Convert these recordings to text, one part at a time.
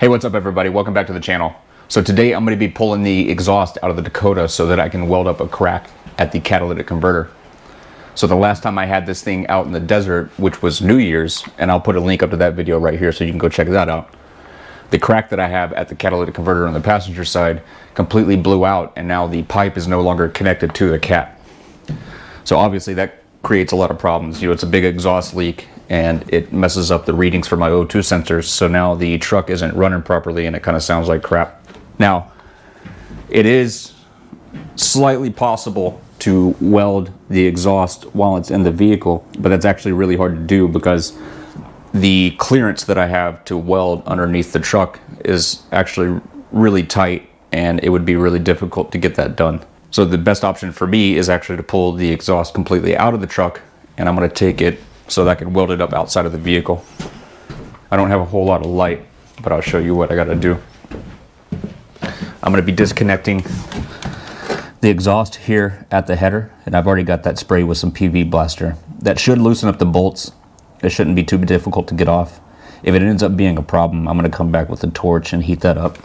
Hey, what's up everybody? Welcome back to the channel. So today I'm going to be pulling the exhaust out of the Dakota so that I can weld up a crack at the catalytic converter. So the last time I had this thing out in the desert, which was New Year's, and I'll put a link up to that video right here so you can go check that out. The crack that I have at the catalytic converter on the passenger side completely blew out, and now the pipe is no longer connected to the cat. So obviously that creates a lot of problems. You know, it's a big exhaust leak and it messes up the readings for my O2 sensors. So now the truck isn't running properly and it kind of sounds like crap. Now, it is slightly possible to weld the exhaust while it's in the vehicle, but that's actually really hard to do because the clearance that I have to weld underneath the truck is actually really tight, and it would be really difficult to get that done. So the best option for me is actually to pull the exhaust completely out of the truck, and I'm going to take it so that I can weld it up outside of the vehicle. I don't have a whole lot of light, but I'll show you what I got to do. I'm going to be disconnecting the exhaust here at the header, and I've already got that spray with some PV blaster. That should loosen up the bolts. It shouldn't be too difficult to get off. If it ends up being a problem, I'm going to come back with a torch and heat that up.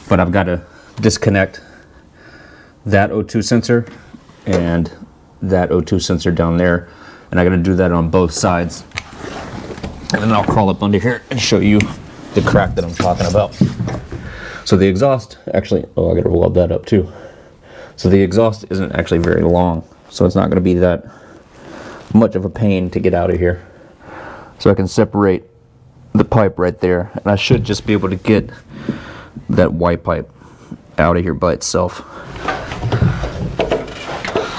But I've got to disconnect that O2 sensor and that O2 sensor down there, and I got to do that on both sides. And then I'll crawl up under here and show you the crack that I'm talking about. So the exhaust actually, oh, I got to weld that up too. So the exhaust isn't actually very long, so it's not going to be that much of a pain to get out of here. So I can separate the pipe right there, and I should just be able to get that white pipe out of here by itself.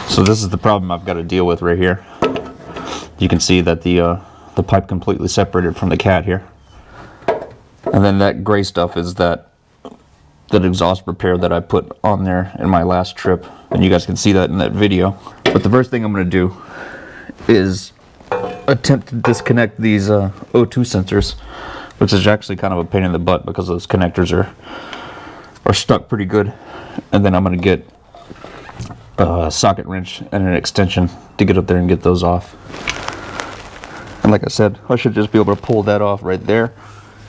So this is the problem I've got to deal with right here. You can see that the pipe completely separated from the cat here, and then that gray stuff is that exhaust repair that I put on there in my last trip, and you guys can see that in that video. But the first thing I'm going to do is attempt to disconnect these O2 sensors, which is actually kind of a pain in the butt because those connectors are stuck pretty good. And then I'm going to get a socket wrench and an extension to get up there and get those off. And like I said, I should just be able to pull that off right there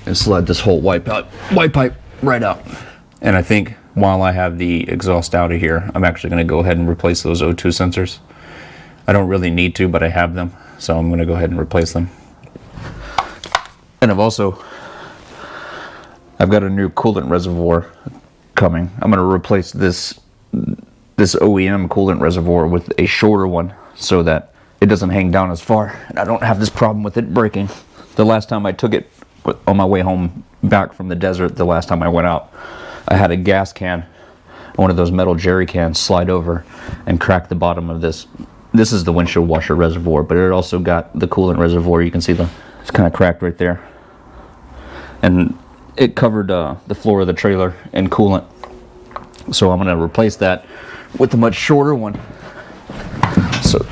and slide this whole white pipe right out. And I think while I have the exhaust out of here, I'm actually going to go ahead and replace those O2 sensors. I don't really need to, but I have them, so I'm going to go ahead and replace them. And I've got a new coolant reservoir coming. I'm going to replace this OEM coolant reservoir with a shorter one so that it doesn't hang down as far, and I don't have this problem with it breaking. The last time I took it on my way home back from the desert, the last time I went out, I had a gas can, one of those metal jerry cans, slide over and crack the bottom of this. This is the windshield washer reservoir, but it also got the coolant reservoir. You can see it's kind of cracked right there. And it covered the floor of the trailer in coolant. So I'm going to replace that with a much shorter one, so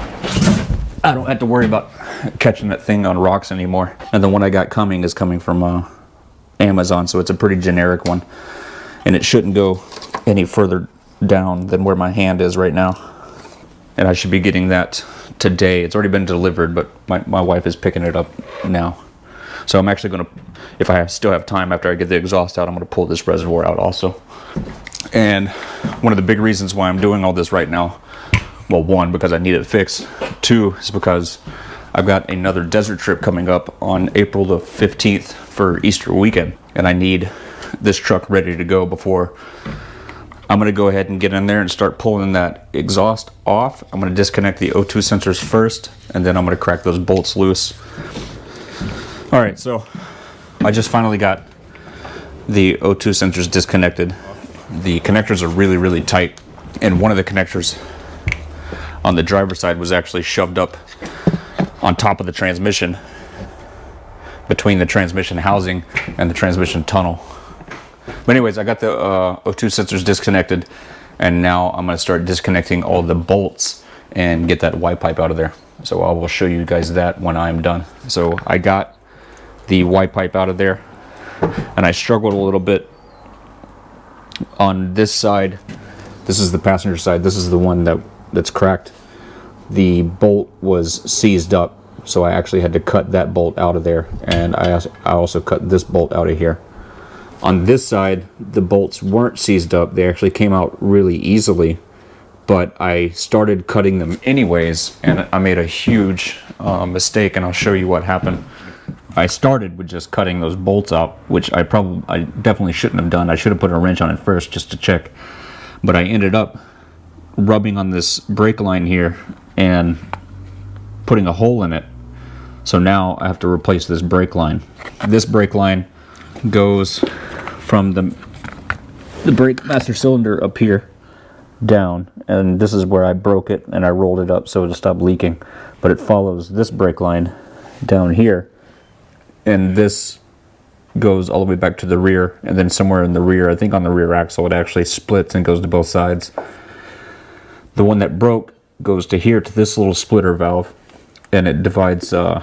I don't have to worry about catching that thing on rocks anymore. And the one I got coming is coming from Amazon, so it's a pretty generic one. And it shouldn't go any further down than where my hand is right now. And I should be getting that today. It's already been delivered, but my wife is picking it up now. So I'm actually going to, if I still have time after I get the exhaust out, I'm going to pull this reservoir out also. And one of the big reasons why I'm doing all this right now, well, one, because I need it fixed. Two, is because I've got another desert trip coming up on April the 15th for Easter weekend. And I need this truck ready to go before I'm going to go ahead and get in there and start pulling that exhaust off. I'm going to disconnect the O2 sensors first, and then I'm going to crack those bolts loose. All right, so I just finally got the O2 sensors disconnected. The connectors are really, really tight, and one of the connectors on the driver's side was actually shoved up on top of the transmission, between the transmission housing and the transmission tunnel. But anyways, I got the O2 sensors disconnected, and now I'm going to start disconnecting all the bolts and get that white pipe out of there. So I will show you guys that when I'm done. So I got the white pipe out of there, and I struggled a little bit on this side. This is the passenger side. This is the one that's cracked. The bolt was seized up, so I actually had to cut that bolt out of there, and I also cut this bolt out of here. On this side, the bolts weren't seized up. They actually came out really easily, but I started cutting them anyways, and I made a huge mistake, and I'll show you what happened. I started with just cutting those bolts out, which I definitely shouldn't have done. I should have put a wrench on it first just to check, but I ended up rubbing on this brake line here and putting a hole in it. So now I have to replace this brake line. This brake line goes from the brake master cylinder up here down, and this is where I broke it and I rolled it up so it'll stop leaking. But it follows this brake line down here, and this goes all the way back to the rear, and then somewhere in the rear, I think on the rear axle, it actually splits and goes to both sides. The one that broke goes to here, to this little splitter valve, and it divides the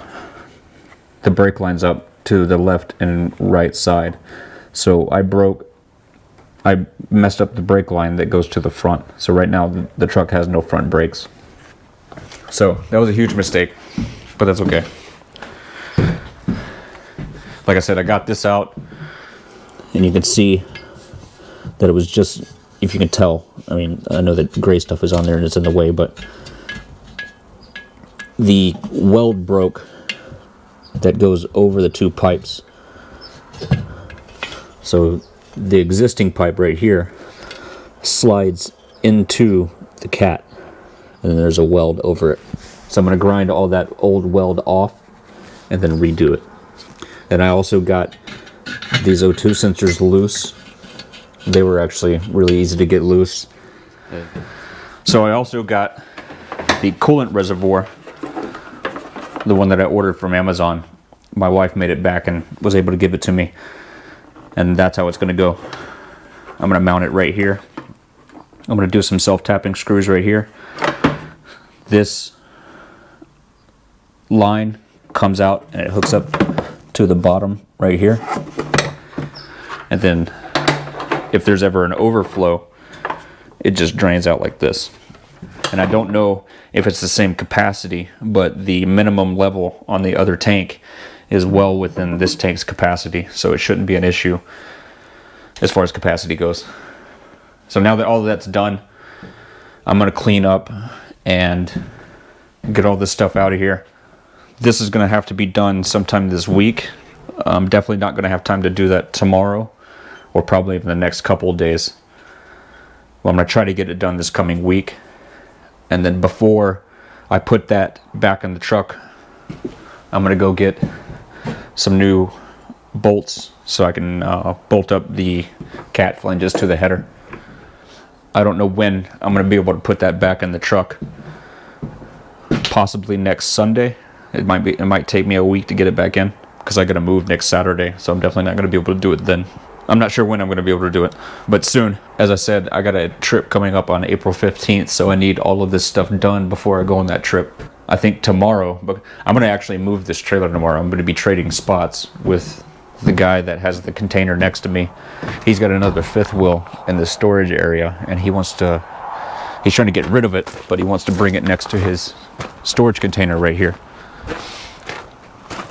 brake lines up to the left and right side. So I messed up the brake line that goes to the front. So right now the truck has no front brakes. So that was a huge mistake, but that's okay. Like I said, I got this out, and you can see that it was just, if you can tell, I mean, I know that gray stuff is on there and it's in the way, but the weld broke that goes over the two pipes. So the existing pipe right here slides into the cat, and then there's a weld over it. So I'm going to grind all that old weld off and then redo it. And I also got these O2 sensors loose. They were actually really easy to get loose. So I also got the coolant reservoir, the one that I ordered from Amazon. My wife made it back and was able to give it to me. And that's how it's going to go. I'm going to mount it right here. I'm going to do some self-tapping screws right here. This line comes out and it hooks up to the bottom right here. And then if there's ever an overflow, it just drains out like this. And I don't know if it's the same capacity, but the minimum level on the other tank is well within this tank's capacity, so it shouldn't be an issue as far as capacity goes. So now that all of that's done, I'm going to clean up and get all this stuff out of here. This is going to have to be done sometime this week. I'm definitely not going to have time to do that tomorrow, or probably even the next couple of days. Well, I'm going to try to get it done this coming week. And then before I put that back in the truck, I'm going to go get some new bolts so I can bolt up the cat flanges to the header. I don't know when I'm going to be able to put that back in the truck. Possibly next Sunday. It might take me a week to get it back in, because I got to move next Saturday, so I'm definitely not going to be able to do it then. I'm not sure when I'm going to be able to do it, but soon. As I said, I got a trip coming up on April 15th, so I need all of this stuff done before I go on that trip. I think tomorrow, but I'm going to actually move this trailer tomorrow. I'm going to be trading spots with the guy that has the container next to me. He's got another fifth wheel in the storage area, and he's trying to get rid of it, but he wants to bring it next to his storage container right here,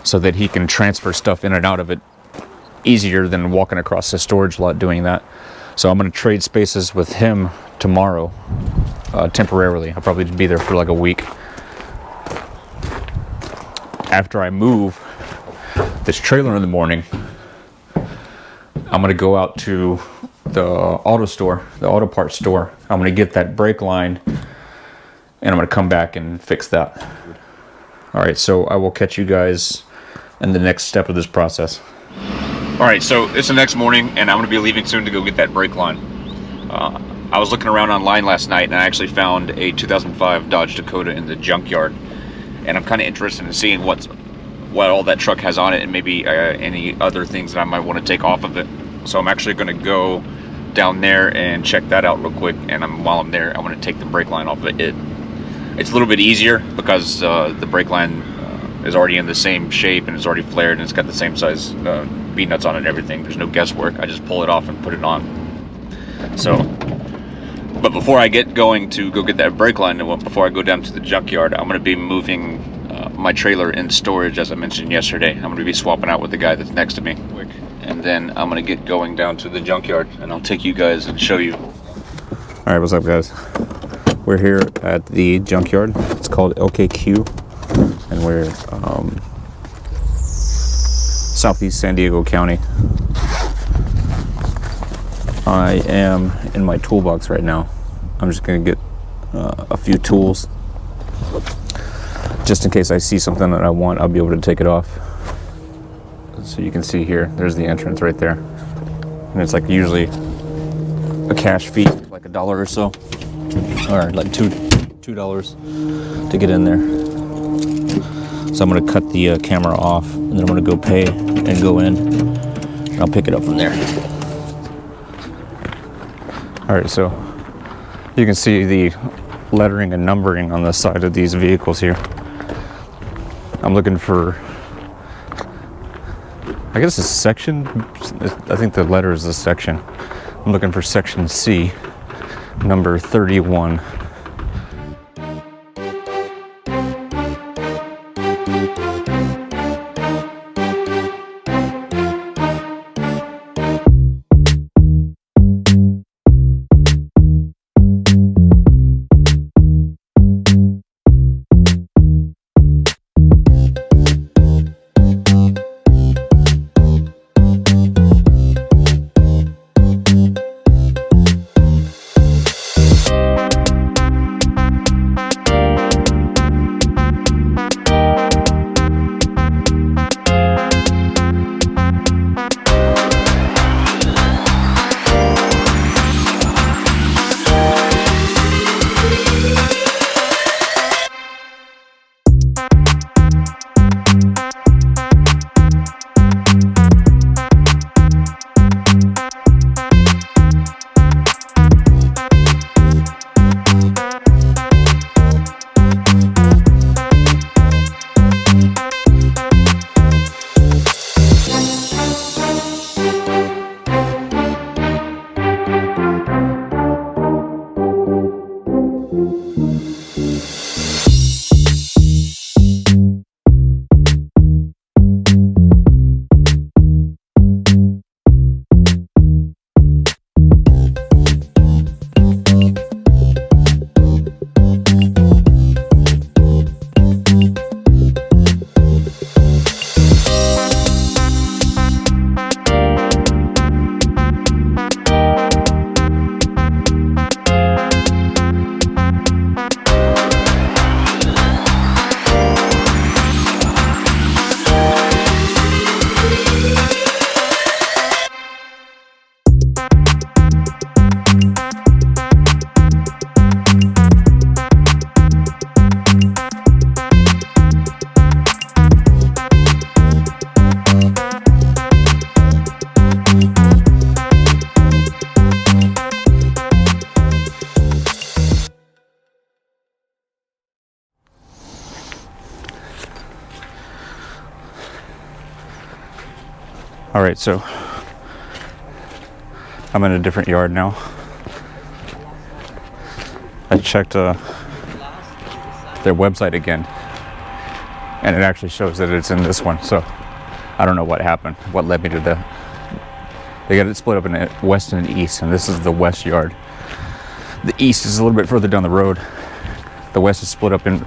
so that he can transfer stuff in and out of it easier than walking across the storage lot doing that. So I'm going to trade spaces with him tomorrow, temporarily. I'll probably be there for like a week. After I move this trailer in the morning, I'm going to go out to the auto parts store. I'm going to get that brake line, and I'm going to come back and fix that. All right, so I will catch you guys in the next step of this process. All right, so it's the next morning, and I'm going to be leaving soon to go get that brake line. I was looking around online last night, and I actually found a 2005 Dodge Dakota in the junkyard, and I'm kind of interested in seeing what all that truck has on it, and maybe any other things that I might want to take off of it. So I'm actually going to go down there and check that out real quick, and while I'm there, I want to take the brake line off of it. It's a little bit easier because the brake line is already in the same shape, and it's already flared, and it's got the same size B-nuts on it and everything. There's no guesswork. I just pull it off and put it on. So, but before I get going to go get that brake line, and before I go down to the junkyard, I'm going to be moving my trailer in storage, as I mentioned yesterday. I'm going to be swapping out with the guy that's next to me. and then I'm gonna get going down to the junkyard, and I'll take you guys and show you. All right, what's up, guys? We're here at the junkyard. It's called LKQ, and we're Southeast San Diego County. I am in my toolbox right now. I'm just gonna get a few tools, just in case I see something that I want. I'll be able to take it off. So you can see here, there's the entrance right there, and it's like usually a cash fee, like $1 or so, or like $2 to get in there. So I'm gonna cut the camera off, and then I'm gonna go pay and go in, and I'll pick it up from there. All right, so you can see the lettering and numbering on the side of these vehicles here. I'm looking for, I guess, a section. I think the letter is a section. I'm looking for section C, number 31. All right, so I'm in a different yard now. I checked their website again, and it actually shows that it's in this one. So I don't know what happened, what led me to the. They got it split up in west and east, and this is the west yard. The east is a little bit further down the road. The west is split up in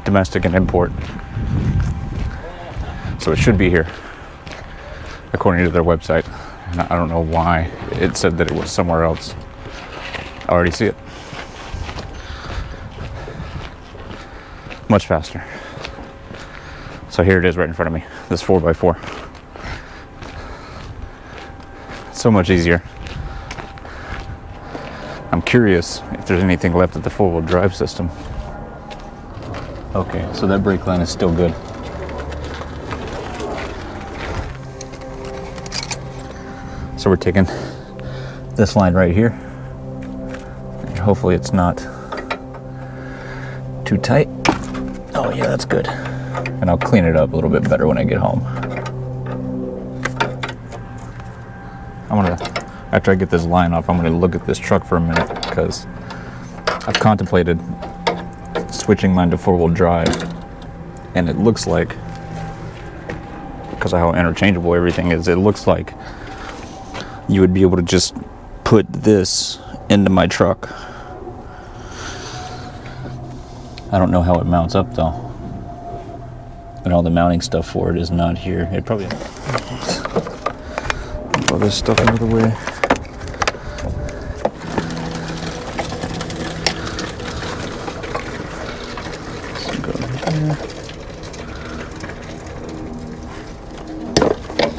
domestic and import. So it should be here, according to their website. And I don't know why it said that it was somewhere else. I already see it. Much faster. So here it is right in front of me, this 4x4. So much easier. I'm curious if there's anything left of the four-wheel drive system. Okay, so that brake line is still good. So we're taking this line right here, and hopefully it's not too tight. Oh yeah, that's good. And I'll clean it up a little bit better when I get home. After I get this line off, I'm gonna look at this truck for a minute, because I've contemplated switching mine to four-wheel drive, and it looks like because of how interchangeable everything is. It looks like you would be able to just put this into my truck. I don't know how it mounts up though. And all the mounting stuff for it is not here. It probably... All this stuff out of the way.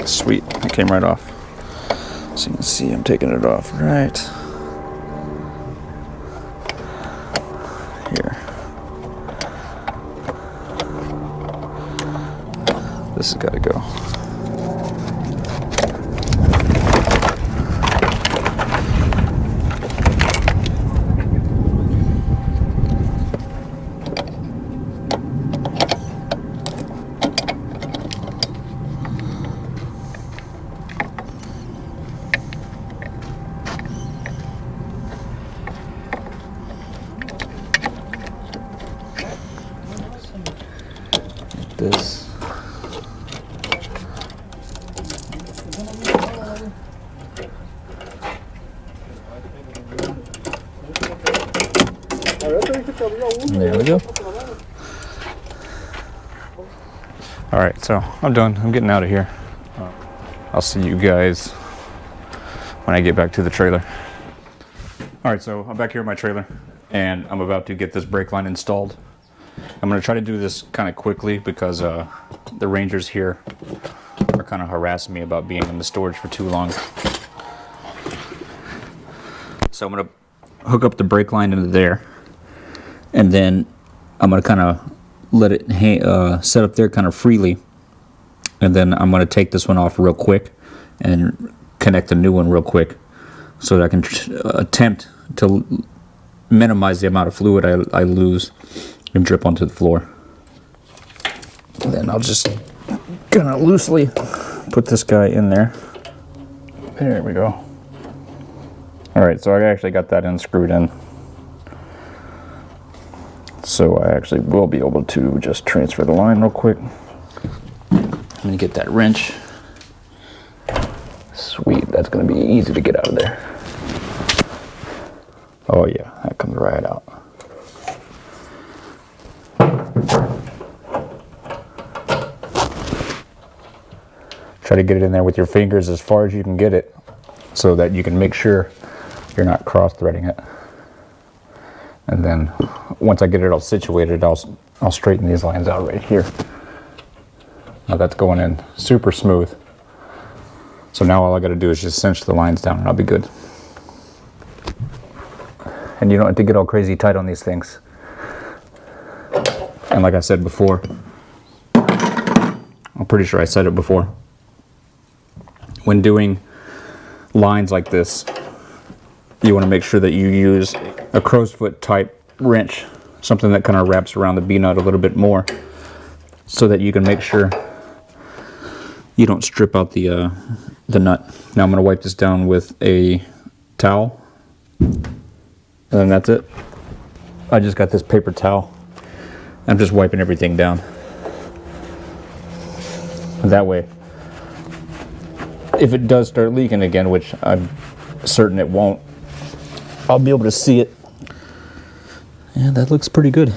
Sweet, it came right off. So you can see I'm taking it off right here. This has got to go. This. There we go. All right, so I'm done. I'm getting out of here. I'll see you guys when I get back to the trailer. All right, so I'm back here in my trailer and I'm about to get this brake line installed. I'm going to try to do this kind of quickly because the rangers here are kind of harassing me about being in the storage for too long. So I'm going to hook up the brake line into there, and then I'm going to kind of let it set up there kind of freely, and then I'm going to take this one off real quick and connect a new one real quick so that I can attempt to minimize the amount of fluid I lose and drip onto the floor. And then I'll just kind of loosely put this guy in there. There we go. All right, so I actually got that screwed in. So I actually will be able to just transfer the line real quick. I'm gonna get that wrench. Sweet, that's gonna be easy to get out of there. Oh yeah, that comes right out. Try to get it in there with your fingers as far as you can get it so that you can make sure you're not cross-threading it. And then once I get it all situated, I'll straighten these lines out right here. Now that's going in super smooth. So now all I got to do is just cinch the lines down and I'll be good. And you don't have to get all crazy tight on these things. And like I said before, I'm pretty sure I said it before, when doing lines like this, you want to make sure that you use a crow's foot type wrench, something that kind of wraps around the B-nut a little bit more so that you can make sure you don't strip out the nut. Now I'm going to wipe this down with a towel, and then that's it. I just got this paper towel. I'm just wiping everything down. That way, if it does start leaking again, which I'm certain it won't, I'll be able to see it. Yeah, that looks pretty good.